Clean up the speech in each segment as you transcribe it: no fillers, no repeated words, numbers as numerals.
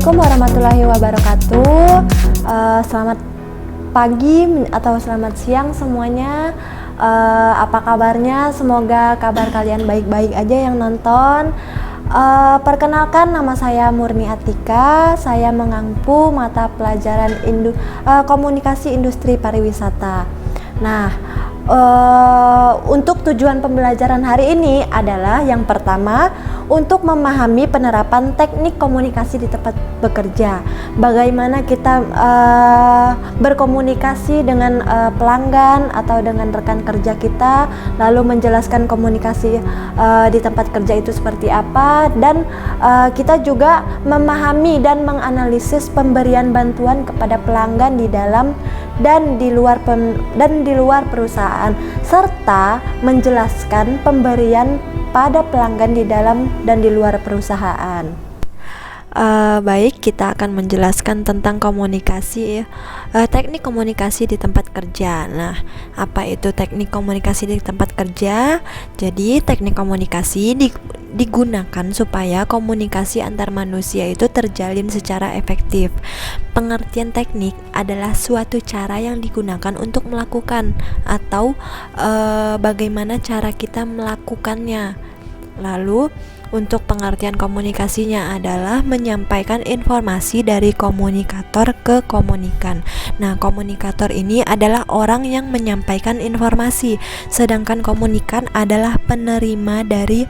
Assalamualaikum warahmatullahi wabarakatuh. Selamat pagi atau selamat siang semuanya. Apa kabarnya? Semoga kabar kalian baik-baik aja yang nonton. Perkenalkan, nama saya Murni Atika. Saya mengampu mata pelajaran komunikasi industri pariwisata. Nah, untuk tujuan pembelajaran hari ini adalah yang pertama, untuk memahami penerapan teknik komunikasi di tempat bekerja. Bagaimana kita berkomunikasi dengan pelanggan atau dengan rekan kerja kita, lalu menjelaskan komunikasi di tempat kerja itu seperti apa, dan kita juga memahami dan menganalisis pemberian bantuan kepada pelanggan di dalam dan di luar perusahaan, serta menjelaskan pemberian pada pelanggan di dalam dan di luar perusahaan. Baik, kita akan menjelaskan tentang komunikasi, teknik komunikasi di tempat kerja. Nah, apa itu teknik komunikasi di tempat kerja? Jadi, teknik komunikasi digunakan supaya komunikasi antar manusia itu terjalin secara efektif. Pengertian teknik adalah suatu cara yang digunakan untuk melakukan atau bagaimana cara kita melakukannya. Lalu untuk pengertian komunikasinya adalah menyampaikan informasi dari komunikator ke komunikan. Nah, komunikator ini adalah orang yang menyampaikan informasi, sedangkan komunikan adalah penerima dari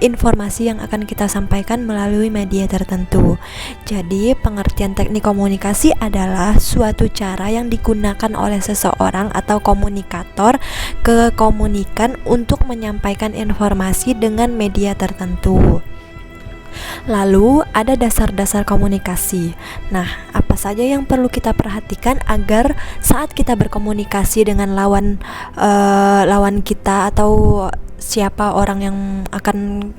informasi yang akan kita sampaikan melalui media tertentu. Jadi, pengertian teknik komunikasi adalah suatu cara yang digunakan oleh seseorang atau komunikator ke komunikan untuk menyampaikan informasi dengan media tertentu. Lalu ada dasar-dasar komunikasi. Nah, apa saja yang perlu kita perhatikan agar saat kita berkomunikasi dengan lawan kita atau siapa orang yang akan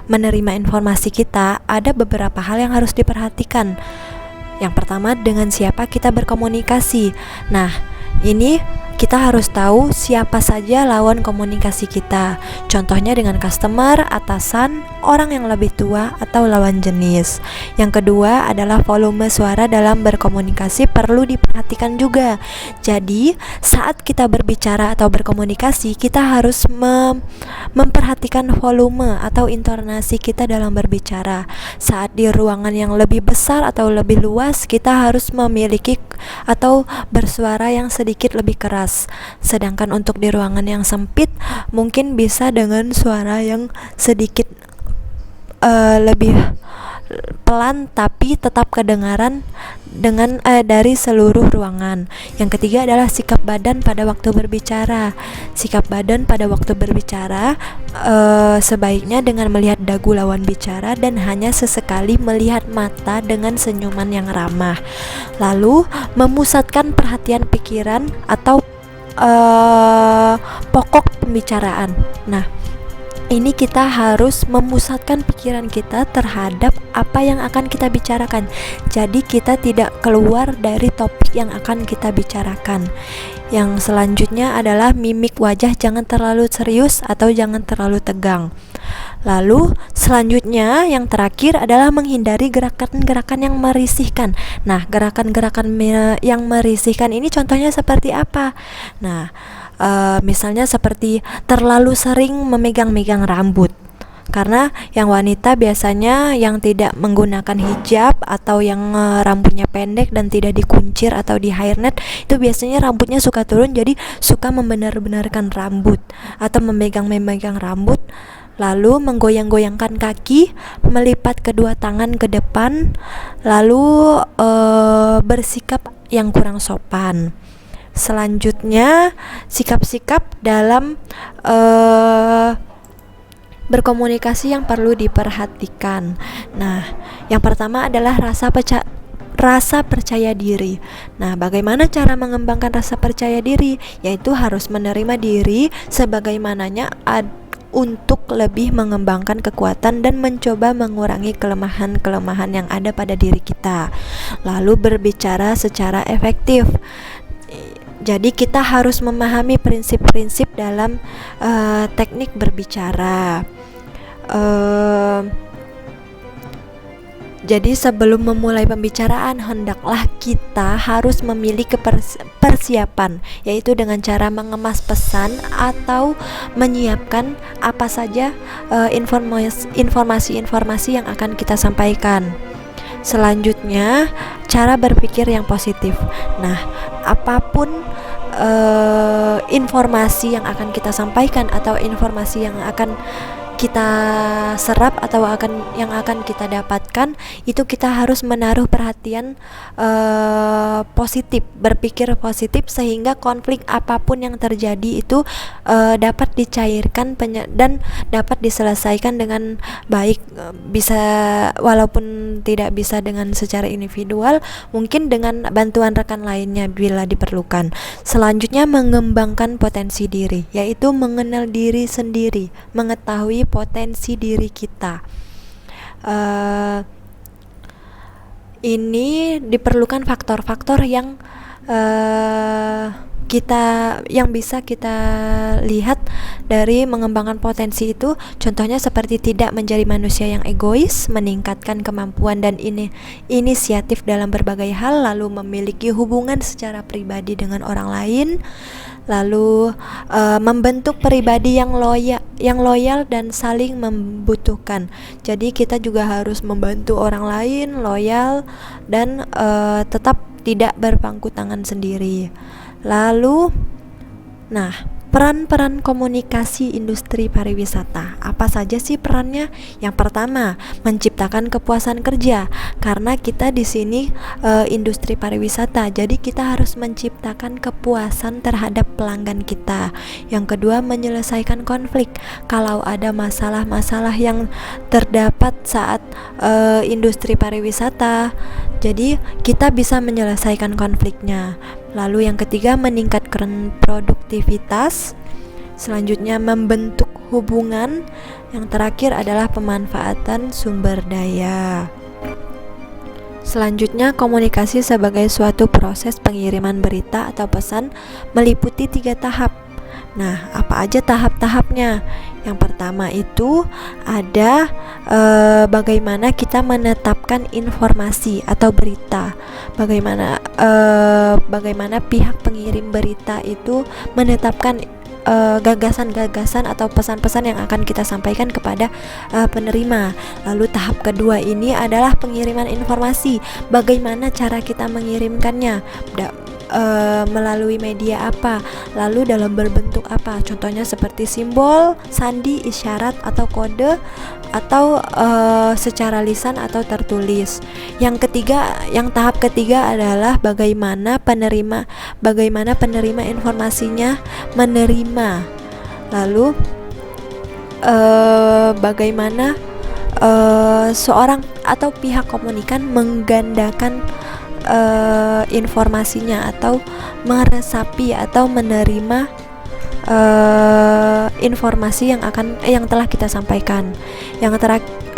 menerima informasi kita, ada beberapa hal yang harus diperhatikan. Yang pertama, dengan siapa kita berkomunikasi. Nah, ini kita harus tahu siapa saja lawan komunikasi kita. Contohnya dengan customer, atasan, orang yang lebih tua, atau lawan jenis. Yang kedua adalah volume suara dalam berkomunikasi perlu diperhatikan juga. Jadi, saat kita berbicara atau berkomunikasi, kita harus memperhatikan volume atau intonasi kita dalam berbicara. Saat di ruangan yang lebih besar atau lebih luas, kita harus memiliki atau bersuara yang sedikit lebih keras. Sedangkan untuk di ruangan yang sempit, mungkin bisa dengan suara yang sedikit lebih pelan tapi tetap kedengaran dengan dari seluruh ruangan. Yang ketiga adalah sikap badan pada waktu berbicara. Sikap badan pada waktu berbicara sebaiknya dengan melihat dagu lawan bicara dan hanya sesekali melihat mata dengan senyuman yang ramah. Lalu memusatkan perhatian pikiran atau pokok pembicaraan. Nah, ini kita harus memusatkan pikiran kita terhadap apa yang akan kita bicarakan. Jadi kita tidak keluar dari topik yang akan kita bicarakan. Yang selanjutnya adalah mimik wajah, jangan terlalu serius atau jangan terlalu tegang. Lalu selanjutnya yang terakhir adalah menghindari gerakan-gerakan yang merisihkan. Nah, gerakan-gerakan yang merisihkan ini contohnya seperti apa? Nah, misalnya seperti terlalu sering memegang-megang rambut. Karena yang wanita biasanya yang tidak menggunakan hijab atau yang rambutnya pendek dan tidak dikuncir atau di hairnet, itu biasanya rambutnya suka turun, jadi suka membenar-benarkan rambut atau memegang-memegang rambut. Lalu menggoyang-goyangkan kaki, melipat kedua tangan ke depan, lalu bersikap yang kurang sopan. Selanjutnya, sikap-sikap dalam berkomunikasi yang perlu diperhatikan. Nah, yang pertama adalah rasa percaya diri. Nah, bagaimana cara mengembangkan rasa percaya diri? Yaitu harus menerima diri sebagaimananya untuk lebih mengembangkan kekuatan dan mencoba mengurangi kelemahan-kelemahan yang ada pada diri kita. Lalu berbicara secara efektif. Jadi kita harus memahami prinsip-prinsip dalam teknik berbicara. Jadi sebelum memulai pembicaraan, hendaklah kita harus memiliki persiapan, yaitu dengan cara mengemas pesan atau menyiapkan apa saja informasi-informasi yang akan kita sampaikan. Selanjutnya, cara berpikir yang positif. Nah, apapun informasi yang akan kita sampaikan atau informasi yang akan kita serap atau yang akan kita dapatkan, itu kita harus menaruh perhatian positif, berpikir positif, sehingga konflik apapun yang terjadi itu dapat dicairkan dan dapat diselesaikan dengan baik. Bisa, walaupun tidak bisa dengan secara individual, mungkin dengan bantuan rekan lainnya bila diperlukan. Selanjutnya, mengembangkan potensi diri, yaitu mengenal diri sendiri, mengetahui potensi diri kita. Ini diperlukan faktor-faktor yang bisa kita lihat dari mengembangkan potensi itu. Contohnya seperti tidak menjadi manusia yang egois, meningkatkan kemampuan dan inisiatif dalam berbagai hal, lalu memiliki hubungan secara pribadi dengan orang lain, lalu membentuk pribadi yang loyal dan saling membutuhkan. Jadi kita juga harus membantu orang lain, loyal, dan tetap tidak berpangku tangan sendiri. Lalu, peran-peran komunikasi industri pariwisata. Apa saja sih perannya? Yang pertama, menciptakan kepuasan kerja. Karena kita di sini industri pariwisata, jadi kita harus menciptakan kepuasan terhadap pelanggan kita. Yang kedua, menyelesaikan konflik. Kalau ada masalah-masalah yang terdapat saat industri pariwisata, jadi kita bisa menyelesaikan konfliknya. Lalu yang ketiga, meningkatkan produktivitas. Selanjutnya, membentuk hubungan. Yang terakhir adalah pemanfaatan sumber daya. Selanjutnya, komunikasi sebagai suatu proses pengiriman berita atau pesan meliputi 3 tahap. Nah, apa aja tahap-tahapnya? Yang pertama itu ada bagaimana kita menetapkan informasi atau berita. Bagaimana pihak pengirim berita itu menetapkan gagasan-gagasan atau pesan-pesan yang akan kita sampaikan kepada penerima. Lalu tahap kedua ini adalah pengiriman informasi. Bagaimana cara kita mengirimkannya? Melalui media apa, lalu dalam berbentuk apa, contohnya seperti simbol, sandi, isyarat, atau kode, atau secara lisan atau tertulis. Yang tahap ketiga adalah bagaimana penerima informasinya menerima. Lalu bagaimana seorang atau pihak komunikan menggandakan informasinya atau meresapi atau menerima informasi yang telah kita sampaikan.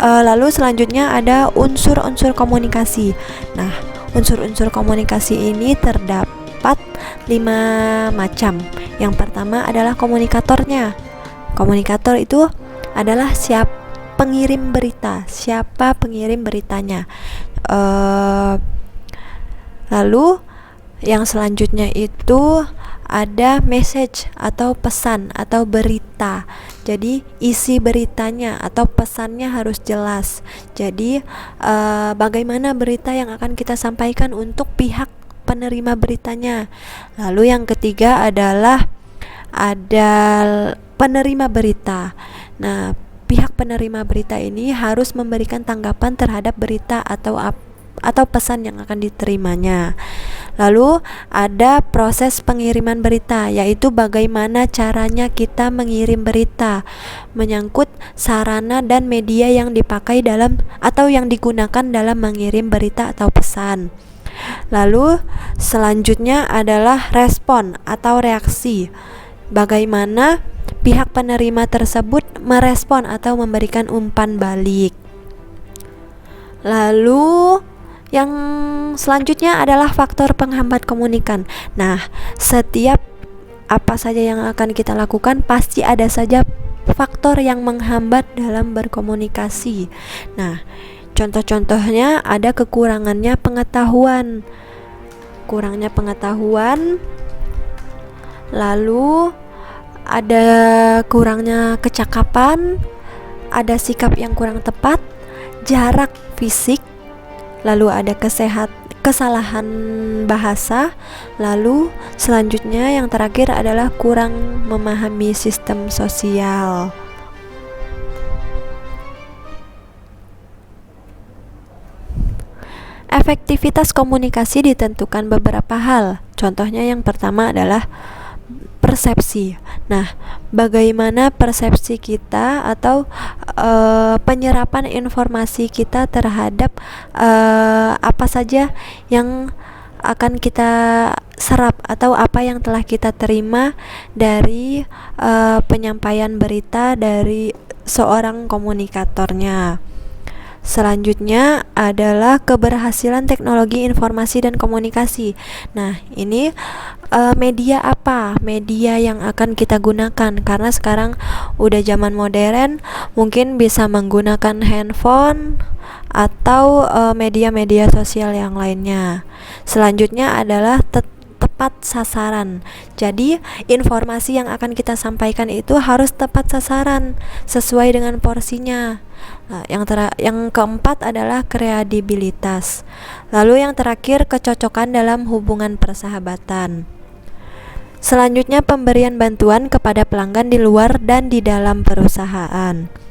Lalu selanjutnya ada unsur-unsur komunikasi. Nah, unsur-unsur komunikasi ini terdapat 5 macam. Yang pertama adalah komunikatornya. Komunikator itu adalah pengirim berita, siapa pengirim beritanya. Lalu yang selanjutnya itu ada message atau pesan atau berita. Jadi isi beritanya atau pesannya harus jelas. Jadi bagaimana berita yang akan kita sampaikan untuk pihak penerima beritanya. Lalu yang ketiga adalah ada penerima berita. Nah, pihak penerima berita ini harus memberikan tanggapan terhadap berita atau pesan yang akan diterimanya. Lalu ada proses pengiriman berita, yaitu bagaimana caranya kita mengirim berita, menyangkut sarana dan media yang dipakai atau yang digunakan dalam mengirim berita atau pesan. Lalu selanjutnya adalah respon atau reaksi. Bagaimana pihak penerima tersebut merespon atau memberikan umpan balik. Lalu yang selanjutnya adalah faktor penghambat komunikan. Nah, setiap apa saja yang akan kita lakukan pasti ada saja faktor yang menghambat dalam berkomunikasi. Nah, Contoh-contohnya ada kekurangannya pengetahuan, lalu ada kurangnya kecakapan, ada sikap yang kurang tepat, jarak fisik, lalu ada kesalahan bahasa, lalu selanjutnya yang terakhir adalah kurang memahami sistem sosial. Efektivitas komunikasi ditentukan beberapa hal. Contohnya yang pertama adalah persepsi. Nah, bagaimana persepsi kita atau penyerapan informasi kita terhadap apa saja yang akan kita serap atau apa yang telah kita terima dari penyampaian berita dari seorang komunikatornya. Selanjutnya adalah keberhasilan teknologi informasi dan komunikasi. Nah, ini media apa? Media yang akan kita gunakan, karena sekarang udah zaman modern, mungkin bisa menggunakan handphone atau media-media sosial yang lainnya. Selanjutnya adalah tepat sasaran. Jadi, informasi yang akan kita sampaikan itu harus tepat sasaran, sesuai dengan porsinya. Nah, yang keempat adalah kredibilitas. Lalu yang terakhir, kecocokan dalam hubungan persahabatan. Selanjutnya, pemberian bantuan kepada pelanggan di luar dan di dalam perusahaan.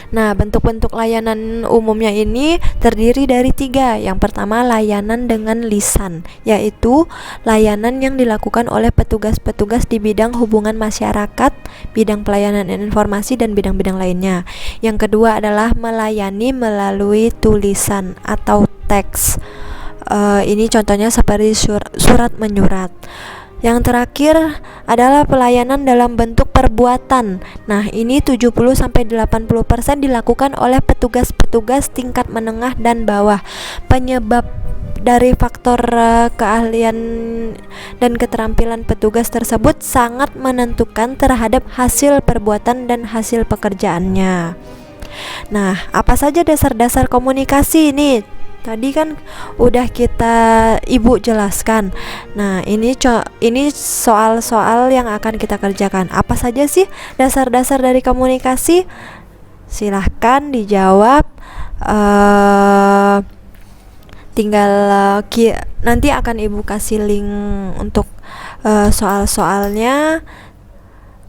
Nah, bentuk-bentuk layanan umumnya ini terdiri dari 3. Yang pertama, layanan dengan lisan, yaitu layanan yang dilakukan oleh petugas-petugas di bidang hubungan masyarakat, bidang pelayanan informasi, dan bidang-bidang lainnya. Yang kedua adalah melayani melalui tulisan atau teks. Ini contohnya seperti surat menyurat. Yang terakhir adalah pelayanan dalam bentuk perbuatan. Nah, ini 70-80% dilakukan oleh petugas-petugas tingkat menengah dan bawah. Penyebab dari faktor keahlian dan keterampilan petugas tersebut sangat menentukan terhadap hasil perbuatan dan hasil pekerjaannya. Nah, apa saja dasar-dasar komunikasi ini? Tadi kan udah Ibu jelaskan. Nah, ini soal-soal yang akan kita kerjakan. Apa saja sih dasar-dasar dari komunikasi? Silahkan dijawab. Tinggal nanti akan Ibu kasih link untuk soal-soalnya.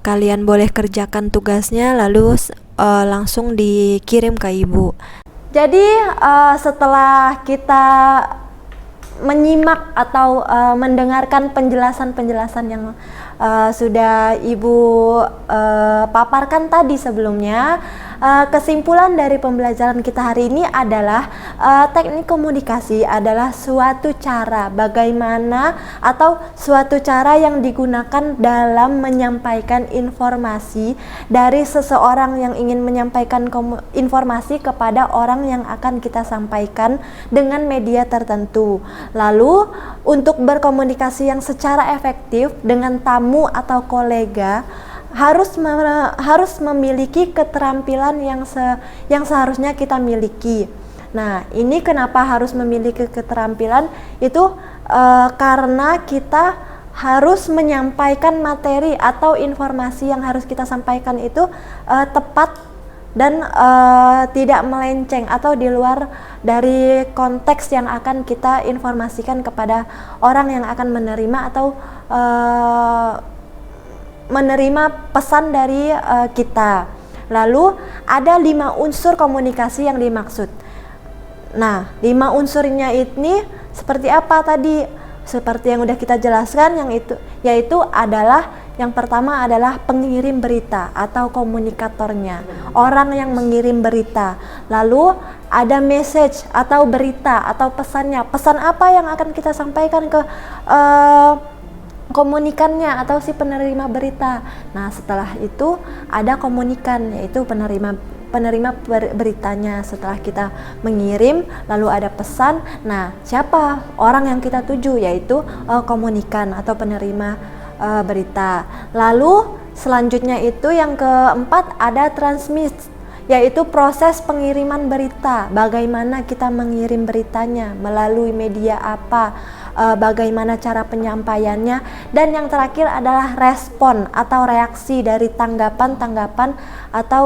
Kalian boleh kerjakan tugasnya lalu langsung dikirim ke Ibu. Jadi setelah kita menyimak atau mendengarkan penjelasan-penjelasan yang sudah Ibu paparkan tadi sebelumnya, kesimpulan dari pembelajaran kita hari ini adalah teknik komunikasi adalah suatu cara bagaimana atau suatu cara yang digunakan dalam menyampaikan informasi dari seseorang yang ingin menyampaikan informasi kepada orang yang akan kita sampaikan dengan media tertentu. Lalu untuk berkomunikasi yang secara efektif dengan tamu atau kolega harus memiliki keterampilan yang seharusnya kita miliki. Nah, ini kenapa harus memiliki keterampilan itu karena kita harus menyampaikan materi atau informasi yang harus kita sampaikan itu tepat dan tidak melenceng atau di luar dari konteks yang akan kita informasikan kepada orang yang akan menerima atau menerima pesan dari kita. Lalu ada 5 unsur komunikasi yang dimaksud. Nah, 5 unsurnya ini seperti apa tadi? Seperti yang udah kita jelaskan, yaitu adalah yang pertama adalah pengirim berita atau komunikatornya, orang yang mengirim berita. Lalu ada message atau berita atau pesannya. Pesan apa yang akan kita sampaikan ke komunikannya atau si penerima berita. Nah, setelah itu ada komunikan, yaitu penerima beritanya. Setelah kita mengirim, lalu ada pesan. Nah, siapa orang yang kita tuju? Yaitu komunikan atau penerima berita. Lalu selanjutnya itu yang keempat ada transmit, yaitu proses pengiriman berita. Bagaimana kita mengirim beritanya, melalui media apa, bagaimana cara penyampaiannya, dan yang terakhir adalah respon atau reaksi dari tanggapan atau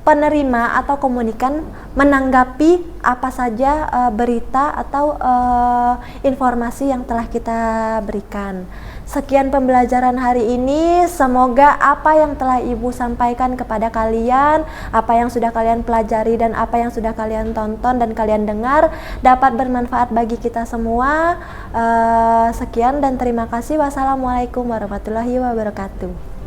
penerima atau komunikan menanggapi apa saja berita atau informasi yang telah kita berikan. Sekian pembelajaran hari ini, semoga apa yang telah Ibu sampaikan kepada kalian, apa yang sudah kalian pelajari dan apa yang sudah kalian tonton dan kalian dengar dapat bermanfaat bagi kita semua. Sekian dan terima kasih. Wassalamualaikum warahmatullahi wabarakatuh.